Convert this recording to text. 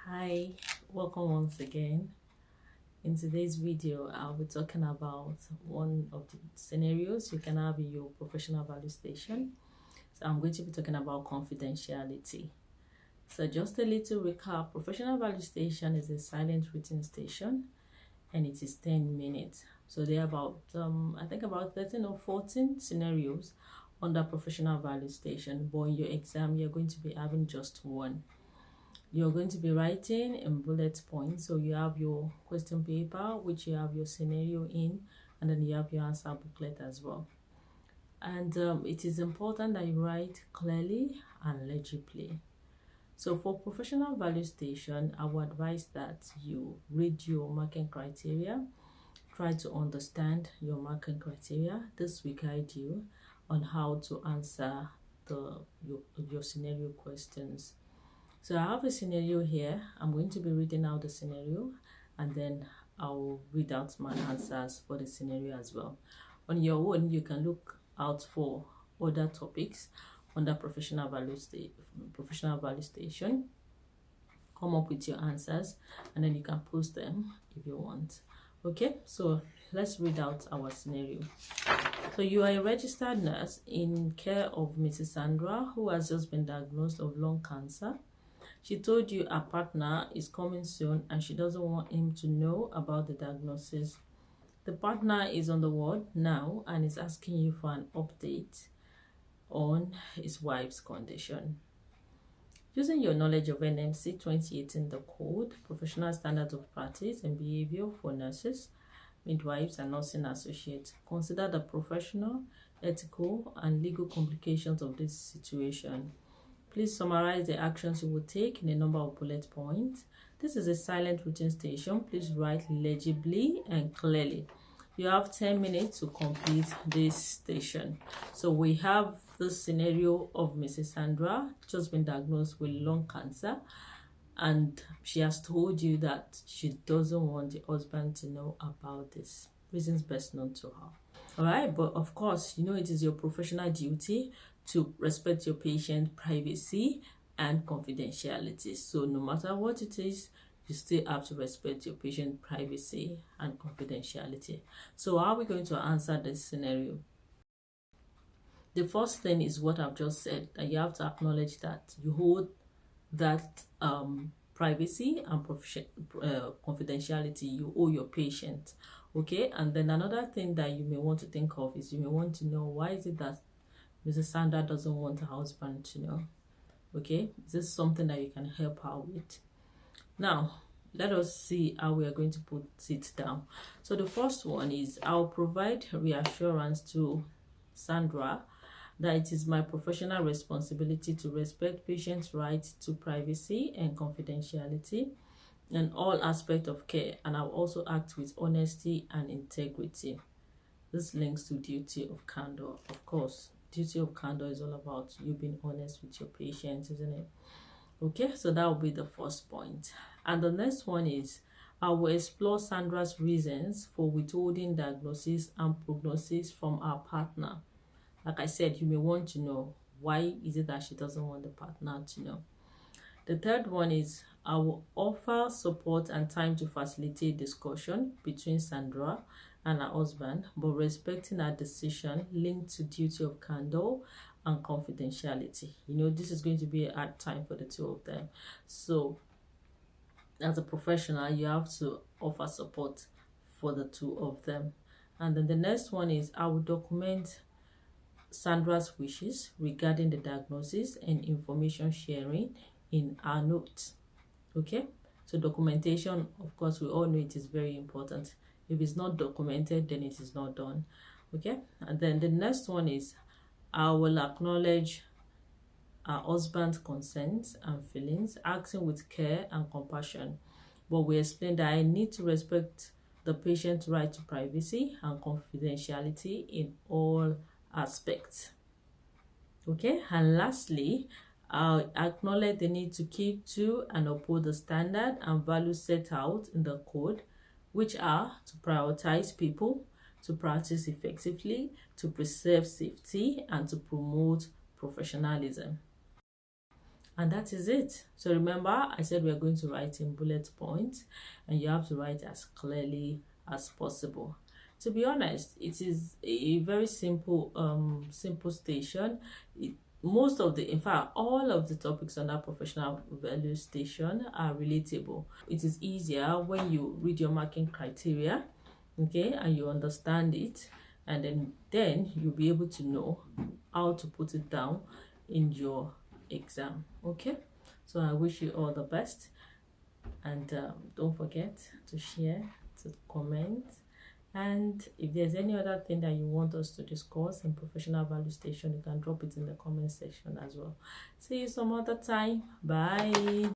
Hi, welcome once again. In today's video, I'll be talking about one of the scenarios you can have in your professional value station. So I'm going to be talking about confidentiality. So just a little recap, professional value station is a silent written station and it is 10 minutes. So there are about, I think about 13 or 14 scenarios under professional value station, but in your exam, you're going to be having just one. You're going to be writing in bullet points. So you have your question paper, which you have your scenario in, and then you have your answer booklet as well. And it is important that you write clearly and legibly. So for professional value station, I would advise that you read your marking criteria, try to understand your marking criteria. This will guide you on how to answer your scenario questions. So I have a scenario here. I'm going to be reading out the scenario and then I'll read out my answers for the scenario as well. On your own, you can look out for other topics under professional value station. Come up with your answers and then you can post them if you want. Okay, so let's read out our scenario. So you are a registered nurse in care of Mrs. Sandra, who has just been diagnosed of lung cancer. She told you her partner is coming soon and she doesn't want him to know about the diagnosis. The partner is on the ward now and is asking you for an update on his wife's condition. Using your knowledge of NMC 2018, the code, Professional Standards of Practice and Behavior for Nurses, Midwives and Nursing Associates, consider the professional, ethical, and legal complications of this situation. Please summarize the actions you will take in a number of bullet points. This is a silent written station. Please write legibly and clearly. You have 10 minutes to complete this station. So we have this scenario of Mrs. Sandra, just been diagnosed with lung cancer, and she has told you that she doesn't want the husband to know about this. Reasons best known to her. All right, but of course, you know it is your professional duty to respect your patient's privacy and confidentiality. So no matter what it is, you still have to respect your patient's privacy and confidentiality. So how are we going to answer this scenario? The first thing is what I've just said, that you have to acknowledge that you hold that privacy and confidentiality you owe your patient. Okay, and then another thing that you may want to think of is you may want to know, why is it that Mrs. Sandra doesn't want her husband to know? Okay, is this something that you can help her with? Now, let us see how we are going to put it down. So the first one is, I'll provide reassurance to Sandra that it is my professional responsibility to respect patients' rights to privacy and confidentiality in all aspects of care, and I'll also act with honesty and integrity. This links to duty of candor, of course. Duty of candor is all about you being honest with your patients, isn't it? Okay, so that will be the first point. And the next one is, I will explore Sandra's reasons for withholding diagnosis and prognosis from our partner. Like I said, you may want to know, why is it that she doesn't want the partner to know? The third one is, I will offer support and time to facilitate discussion between Sandra and her husband, but respecting her decision linked to duty of candor and confidentiality. You know, this is going to be a hard time for the two of them. So as a professional, you have to offer support for the two of them. And then the next one is, I will document Sandra's wishes regarding the diagnosis and information sharing in our notes. Okay, so documentation, of course, we all know it is very important. If it's not documented, then it is not done. Okay, and then the next one is, I will acknowledge our husband's consent and feelings, acting with care and compassion. But we explain that I need to respect the patient's right to privacy and confidentiality in all aspects. Okay, and lastly, I'll acknowledge the need to keep to and uphold the standard and values set out in the code, which are to prioritize people, to practice effectively, to preserve safety, and to promote professionalism. And that is it. So remember, I said we're going to write in bullet points, and you have to write as clearly as possible. To be honest, it is a very simple station. Most of the, in fact, all of the topics on that professional value station are relatable. It is easier when you read your marking criteria, okay, and you understand it, and then you'll be able to know how to put it down in your exam. Okay, so I wish you all the best, and don't forget to share, to comment, and if there's any other thing that you want us to discuss in professional value station, you can drop it in the comment section as well. See you some other time. Bye.